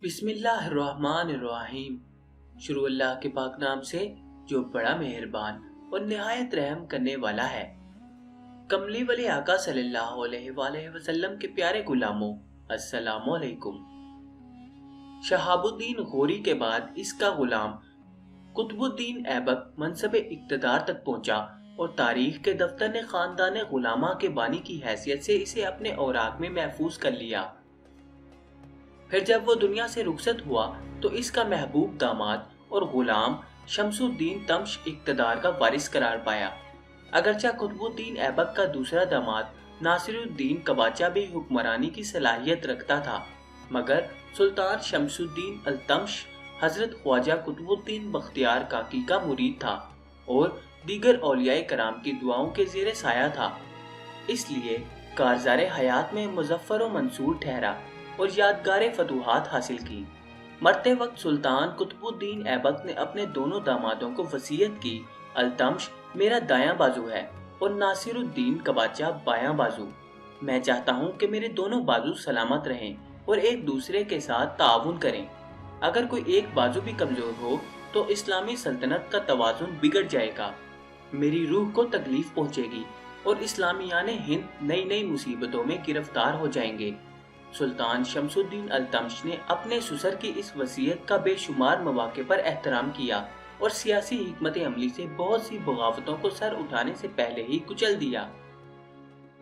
بسم اللہ الرحمن الرحیم۔ شروع اللہ کے پاک نام سے جو بڑا مہربان اور نہایت رحم کرنے والا ہے۔ کملی ولی آقا صلی اللہ علیہ وآلہ وسلم کے پیارے غلاموں، السلام علیکم۔ شہاب الدین غوری کے بعد اس کا غلام قطب الدین ایبک منصب اقتدار تک پہنچا اور تاریخ کے دفتر نے خاندان غلامہ کے بانی کی حیثیت سے اسے اپنے اوراق میں محفوظ کر لیا۔ پھر جب وہ دنیا سے رخصت ہوا تو اس کا محبوب داماد اور غلام شمس الدین تمش اقتدار کا وارث قرار پایا۔ اگرچہ قطب الدین ایبک کا دوسرا داماد ناصر الدین قباچہ بھی حکمرانی کی صلاحیت رکھتا تھا، مگر سلطان شمس الدین التمش حضرت خواجہ قطب الدین بختیار کاکی کا مرید تھا اور دیگر اولیاء کرام کی دعاؤں کے زیر سایہ تھا، اس لیے کارزار حیات میں مظفر و منصور ٹھہرا اور یادگار فتوحات حاصل کی۔ مرتے وقت سلطان قطب الدین ایبک نے اپنے دونوں دامادوں کو وصیت کی، التمش میرا دایاں بازو ہے اور ناصر الدین قباچہ بایاں بازو۔ میں چاہتا ہوں کہ میرے دونوں بازو سلامت رہیں اور ایک دوسرے کے ساتھ تعاون کریں۔ اگر کوئی ایک بازو بھی کمزور ہو تو اسلامی سلطنت کا توازن بگڑ جائے گا، میری روح کو تکلیف پہنچے گی اور اسلامیان ہند نئی نئی مصیبتوں میں گرفتار ہو جائیں گے۔ سلطان شمس الدین التمش نے اپنے سسر کی اس وصیت کا بے شمار مواقع پر احترام کیا اور سیاسی حکمت عملی سے بہت سی بغاوتوں کو سر اٹھانے سے پہلے ہی کچل دیا۔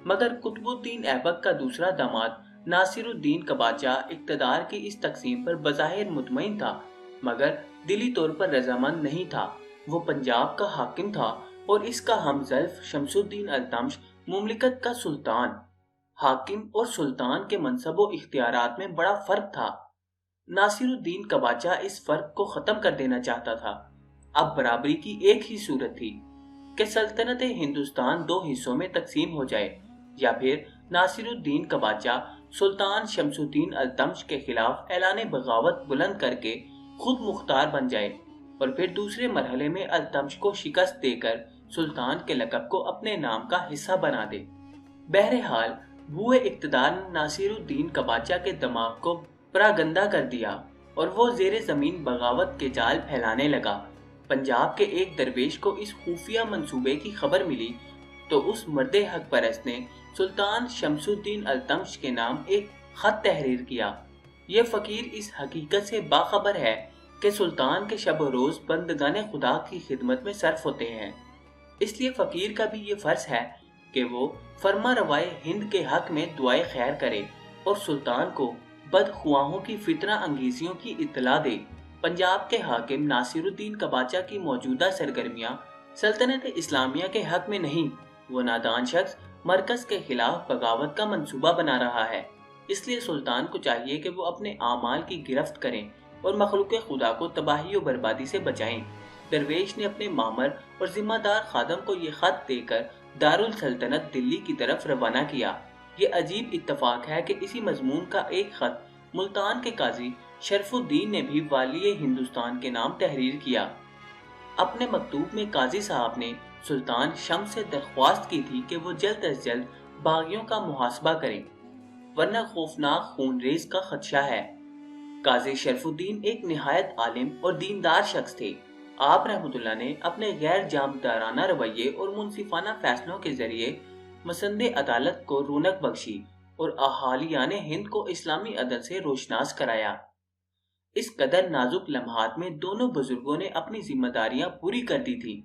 مگر قطب الدین ایبک کا دوسرا داماد ناصر الدین قباچہ اقتدار کی اس تقسیم پر بظاہر مطمئن تھا، مگر دلی طور پر رضامند نہیں تھا۔ وہ پنجاب کا حاکم تھا اور اس کا ہمزلف شمس الدین التمش مملکت کا سلطان۔ حاکم اور سلطان کے منصب و اختیارات میں بڑا فرق تھا۔ ناصر الدین قباچہ اس فرق کو ختم کر دینا چاہتا تھا۔ اب برابری کی ایک ہی صورت تھی کہ سلطنت ہندوستان دو حصوں میں تقسیم ہو جائے، یا پھر ناصر الدین قباچہ سلطان شمس الدین التمش کے خلاف اعلان بغاوت بلند کر کے خود مختار بن جائے اور پھر دوسرے مرحلے میں التمش کو شکست دے کر سلطان کے لقب کو اپنے نام کا حصہ بنا دے۔ بہرحال بوئے اقتدار نے ناصر الدین قباچہ کے دماغ کو پراگندہ کر دیا اور وہ زیر زمین بغاوت کے جال پھیلانے لگا۔ پنجاب کے ایک درویش کو اس خفیہ منصوبے کی خبر ملی تو اس مرد حق پرست نے سلطان شمس الدین التمش کے نام ایک خط تحریر کیا۔ یہ فقیر اس حقیقت سے باخبر ہے کہ سلطان کے شب و روز بندگان خدا کی خدمت میں صرف ہوتے ہیں، اس لیے فقیر کا بھی یہ فرض ہے کہ وہ فرما روائے ہند کے حق میں دعائے خیر کرے اور سلطان کو بدخواہوں کی فتنہ انگیزیوں کی اطلاع دے۔ پنجاب کے حاکم ناصر الدین قباچہ کی موجودہ سرگرمیاں سلطنت اسلامیہ کے حق میں نہیں، وہ نادان شخص مرکز کے خلاف بغاوت کا منصوبہ بنا رہا ہے، اس لیے سلطان کو چاہیے کہ وہ اپنے اعمال کی گرفت کریں اور مخلوق خدا کو تباہی و بربادی سے بچائیں۔ درویش نے اپنے مامر اور ذمہ دار خادم کو یہ خط دے کر دارالسلطنت دلی کی طرف روانہ کیا۔ یہ عجیب اتفاق ہے کہ اسی مضمون کا ایک خط ملتان کے قاضی شرف الدین نے بھی والی ہندوستان کے نام تحریر کیا۔ اپنے مکتوب میں قاضی صاحب نے سلطان شمس سے درخواست کی تھی کہ وہ جلد از جلد باغیوں کا محاسبہ کریں، ورنہ خوفناک خون ریز کا خدشہ ہے۔ قاضی شرف الدین ایک نہایت عالم اور دیندار شخص تھے۔ آپ رحمۃ اللہ نے اپنے غیر جانبدارانہ رویے اور منصفانہ فیصلوں کے ذریعے مسند عدالت کو رونق بخشی اور اہالیان ہند کو اسلامی عدل سے روشناس کرایا۔ اس قدر نازک لمحات میں دونوں بزرگوں نے اپنی ذمہ داریاں پوری کر دی تھی،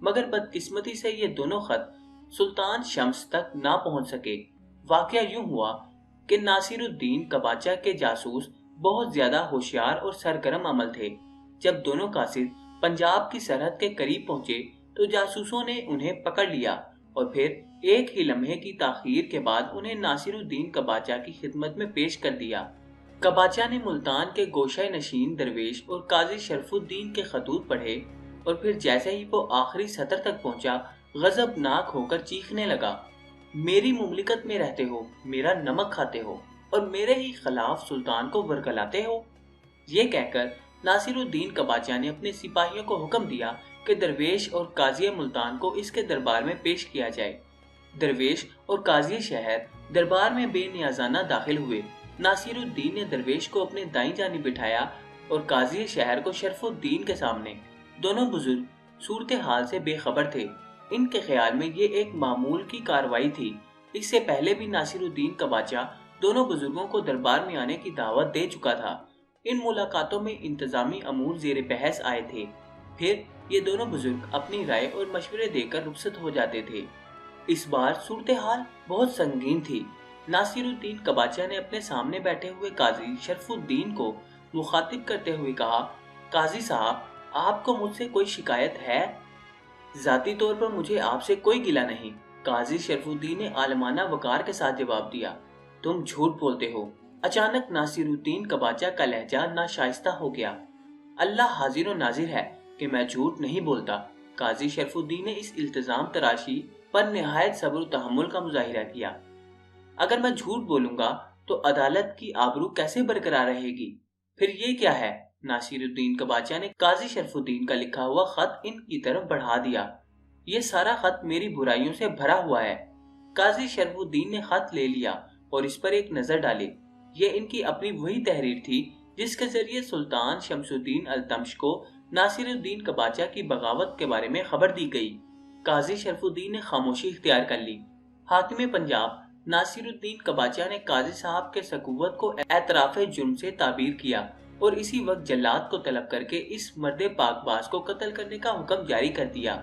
مگر بدقسمتی سے یہ دونوں خط سلطان شمس تک نہ پہنچ سکے۔ واقعہ یوں ہوا کہ ناصر الدین قباچہ کے جاسوس بہت زیادہ ہوشیار اور سرگرم عمل تھے۔ جب دونوں قاصد پنجاب کی سرحد کے قریب پہنچے تو جاسوسوں نے انہیں پکڑ لیا اور پھر ایک ہی لمحے کی تاخیر کے بعد انہیں ناصر الدین قباچہ کی خدمت میں پیش کر دیا۔ قباچہ نے ملتان کے گوشہ نشین درویش اور قاضی شرف الدین کے خطوط پڑھے اور پھر جیسے ہی وہ آخری سطر تک پہنچا غضبناک ہو کر چیخنے لگا، میری مملکت میں رہتے ہو، میرا نمک کھاتے ہو اور میرے ہی خلاف سلطان کو ورگلاتے ہو۔ یہ کہہ کر ناصر الدین قباچہ نے اپنے سپاہیوں کو حکم دیا کہ درویش اور قاضی ملتان کو اس کے دربار میں پیش کیا جائے۔ درویش اور قاضی شہر دربار میں بے نیازانہ داخل ہوئے۔ नासिरुद्दीन ने दरवेश को अपने दाईं जानिब बिठाया और काजी शहर को शरफुद्दीन के सामने। दोनों बुजुर्ग सूरत हाल से बेखबर थे। इनके ख्याल में ये एक मामूल की कार्रवाई थी। इससे पहले भी नासिरुद्दीन का बादशाह दोनों बुजुर्गों को दरबार में आने की दावत दे चुका था। इन मुलाकातों में इंतजामी अमूर जेर बहस आए थे। फिर ये दोनों बुजुर्ग अपनी राय और मशवरे देकर रुखसत हो जाते थे। इस बार सूरत हाल बहुत संगीन थी। नासिरुद्दीन का बादशाह ने अपने सामने बैठे हुए काजी शरफुद्दीन को मुखातिब करते हुए कहा, काजी साहब, आपको मुझसे कोई शिकायत है? जाती तौर पर मुझे आपसे कोई गिला नहीं। काजी शरफुद्दीन ने आलमाना वकार के साथ जवाब दिया, तुम झूठ बोलते हो। अचानक नासिरुद्दीन का बादशाह का लहजा नाशाइस्ता हो गया। अल्लाह हाजिर और नाजिर है कि मैं झूठ नहीं बोलता। काजी शरफुद्दीन ने इस इल्तिजाम तराशी पर निहायत सब्र और तहम्मुल का मुजाहिरा किया। अगर मैं झूठ बोलूंगा तो अदालत की आबरू कैसे बरकरार रहेगी? फिर ये क्या है? नासिरुद्दीन का बादशाह ने काजी शरफुद्दीन का लिखा हुआ खत इनकी तरफ बढ़ा दिया। ये सारा खत मेरी बुराइयों से भरा हुआ है। काजी शरफुद्दीन ने खत ले लिया और इस पर एक नजर डाली। ये इनकी अपनी वही तहरीर थी जिसके जरिए सुल्तान शमसुद्दीन अल्तमश को नासिरुद्दीन का बादशाह की बगावत के बारे में खबर दी गई। काजी शरफुद्दीन ने खामोशी इख्तियार कर ली। हाकिम पंजाब नासिरुद्दीन का बादशाह ने काजी साहब के सकुवत को एतराफ़े जुर्म से ताबीर किया और इसी वक्त जल्लाद को तलब करके इस मर्द पाकबाज को कत्ल करने का हुक्म जारी कर दिया।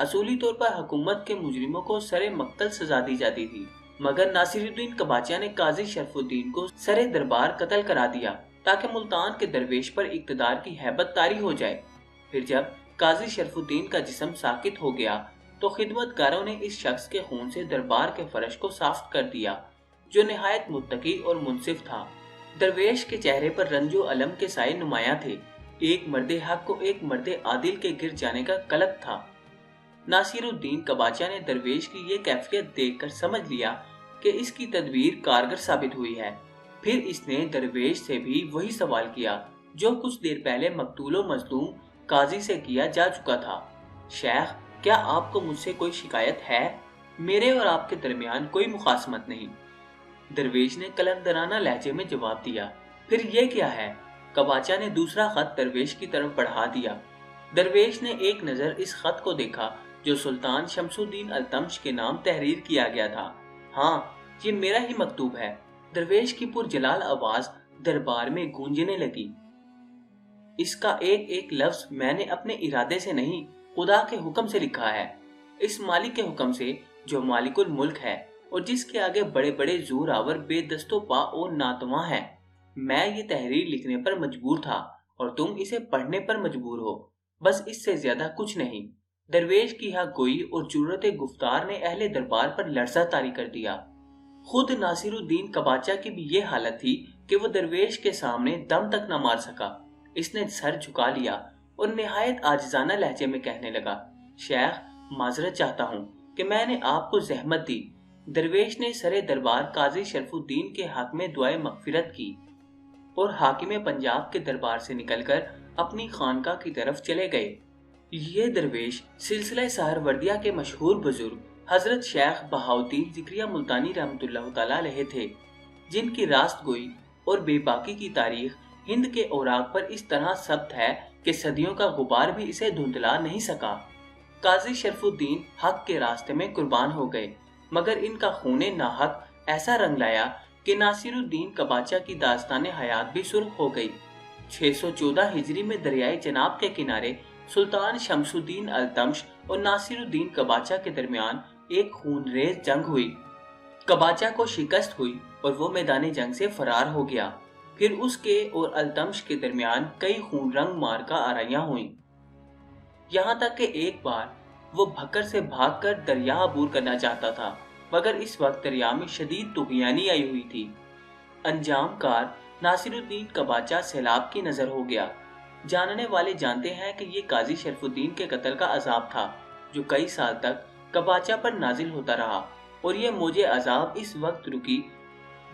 असूली तौर पर हुकूमत के मुजरिमों को सरे मक्तल सजा दी जाती थी, मगर नासिरुद्दीन का बादशाह ने काजी शरफुद्दीन को सरे दरबार कत्ल करा दिया ताकि मुल्तान के दरवेश पर इक्तदार की हैबत तारी हो जाए। फिर जब काजी शरफुद्दीन का जिस्म साकित हो गया तो खिदमतगारों ने इस शख्स के खून से दरबार के फर्श को साफ कर दिया, जो निहायत मुत्तकी और मुनसिफ था। दरवेश के चेहरे पर रंजो अलम के साए नुमाया थे। एक मर्दे हक को एक मर्दे आदिल के गिर जाने का कलक था। नासिरुद्दीन का बादशाह ने दरवेश की ये कैफियत देखकर समझ लिया कि इसकी तदबीर कारगर साबित हुई है। फिर इसने दरवेश से भी वही सवाल किया जो कुछ देर पहले मकतूल व मजलूम काजी से किया जा चुका था। शेख, क्या आपको मुझसे कोई शिकायत है? मेरे और आपके दरमियान कोई मुखासमत नहीं। दरवेश ने कलंदराना लहजे में जवाब दिया। फिर ये क्या है? कबाचा ने दूसरा खत दरवेश की तरफ बढ़ा दिया। दरवेश ने एक नजर इस खत को देखा जो सुल्तान शमसुद्दीन अल्तमश के नाम तहरीर किया गया था। हाँ, ये मेरा ही मकतूब है। दरवेश की पुरजलाल आवाज दरबार में गूंजने लगी। इसका एक एक लफ्ज मैंने अपने इरादे से नहीं, खुदा के हुक्म से लिखा है। इस मालिक के हुक्म से जो मालिकुल मुल्क है और जिसके आगे बड़े बड़े जोर आवर बेदस्तो पा और नातवा हैं। मैं ये तहरीर लिखने पर मजबूर था और तुम इसे पढ़ने पर मजबूर हो, बस इससे ज्यादा कुछ नहीं। दरवेश की यहाँ गोई और जुर्रत गुफ्तार ने अहले दरबार पर लर्जा तारी कर दिया। खुद नासिरुद्दीन कबाचा की भी ये हालत थी कि वो दरवेश के सामने दम तक न मार सका। इसने सर झुका लिया और निहायत आजिजाना लहजे में कहने लगा, शेख, माजरत चाहता हूँ कि मैंने आपको जहमत दी। दरवेश ने सरे दरबार काजी शरफुद्दीन के हक में दुआए मगफिरत की और हाकिम पंजाब के दरबार से निकलकर अपनी खानका की तरफ चले गए। ये दरवेश सिलसिला सहरवर्दिया के मशहूर बुजुर्ग हजरत शेख बहाउद्दीन जिक्रिया मुल्तानी रहमतुल्लाह तआला अलैह थे, जिनकी रास्तगोई और बेबाकी की तारीख हिंद के औराक पर इस तरह सब्त है कि सदियों का गुबार भी इसे धुंधला नहीं सका। काजी शरफुद्दीन हक के रास्ते में कुर्बान हो गए, मगर इनका खूने नाहक ऐसा रंग लाया कि नासिरुद्दीन कबाचा की दास्तान हयात भी सुर्ख हो गई। 614 हिजरी में दरियाए जनाब के किनारे सुल्तान शमसुद्दीन अल्तमश और नासिरुद्दीन कबाचा के दरमियान एक खूनरेज जंग हुई। कबाचा को शिकस्त हुई और वो मैदान जंग से फरार हो गया। फिर उसके और अल्तमश के दरमियान कई खून रंग मार का आराइयां हुई, यहाँ तक कि एक बार वो भक्कर से भागकर दरिया अबूर करना चाहता था, मगर इस वक्त दरिया में शदीद तुगयानी आई हुई थी। अंजाम कार नासिरुद्दीन कबाचा सैलाब की नजर हो गया। जानने वाले जानते हैं कि ये काजी शरफुद्दीन के कत्ल का अजाब था जो कई साल तक कबाचा पर नाजिल होता रहा, और ये मौजे अजाब इस वक्त रुकी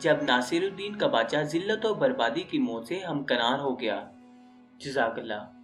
जब नासिरुद्दीन कबाचा जिल्लत और बर्बादी की मौत से हमकनार हो गया। जज़ाकल्लाह।